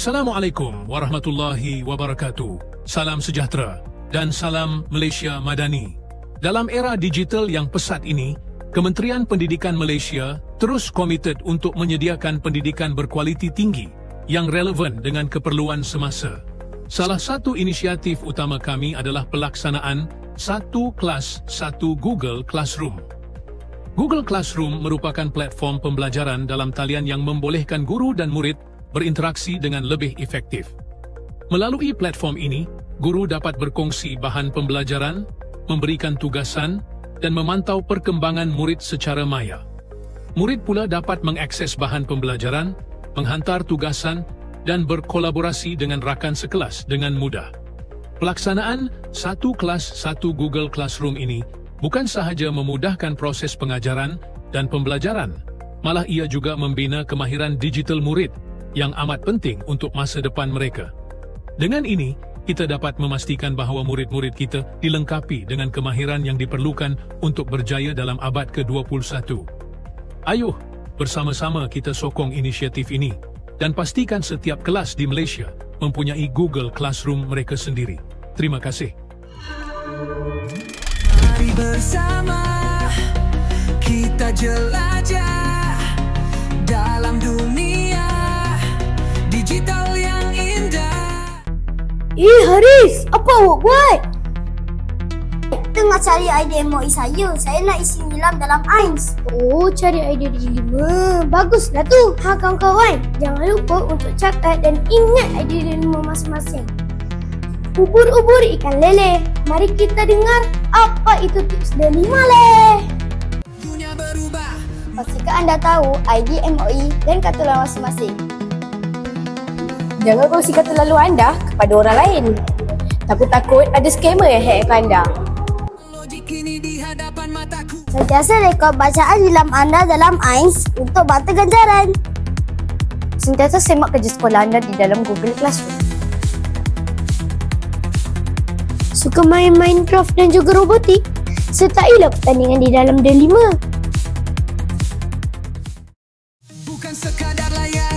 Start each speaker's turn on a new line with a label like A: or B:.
A: Assalamualaikum warahmatullahi wabarakatuh. Salam sejahtera dan salam Malaysia Madani. Dalam era digital yang pesat ini, Kementerian Pendidikan Malaysia terus komited untuk menyediakan pendidikan berkualiti tinggi yang relevan dengan keperluan semasa. Salah satu inisiatif utama kami adalah pelaksanaan Satu Kelas Satu Google Classroom. Google Classroom merupakan platform pembelajaran dalam talian yang membolehkan guru dan murid berinteraksi dengan lebih efektif. Melalui platform ini, guru dapat berkongsi bahan pembelajaran, memberikan tugasan, dan memantau perkembangan murid secara maya. Murid pula dapat mengakses bahan pembelajaran, menghantar tugasan, dan berkolaborasi dengan rakan sekelas dengan mudah. Pelaksanaan Satu Kelas Satu Google Classroom ini bukan sahaja memudahkan proses pengajaran dan pembelajaran, malah ia juga membina kemahiran digital murid yang amat penting untuk masa depan mereka. Dengan ini, kita dapat memastikan bahawa murid-murid kita dilengkapi dengan kemahiran yang diperlukan untuk berjaya dalam abad ke-21. Ayuh, bersama-sama kita sokong inisiatif ini dan pastikan setiap kelas di Malaysia mempunyai Google Classroom mereka sendiri. Terima kasih.
B: Mari bersama kita jelajah dalam dunia digital yang indah.
C: Haris, apa awak buat? Tengah cari idea MOE saya nak isi nilam dalam AINS. Oh, cari idea di 5. Baguslah tu. Kawan-kawan, jangan lupa untuk catat dan ingat idea di 5 masing-masing. Ubur-ubur ikan lele. Mari kita dengar apa itu tips D5 leh.
B: Dunia berubah.
C: Pastikan anda tahu ID MOE dan kata lalu masing-masing.
D: Jangan kongsi kata lalu anda kepada orang lain. Takut-takut ada scammer yang hack akaun anda.
B: Logik ini di hadapan mataku.
C: Sentiasa rekod bacaan nilam anda dalam AINS untuk bata ganjaran.
D: Sentiasa semak kerja sekolah anda di dalam Google Classroom.
C: Suka main Minecraft dan juga robotik? Sertailah pertandingan di dalam D5.
B: Bukan sekadar layar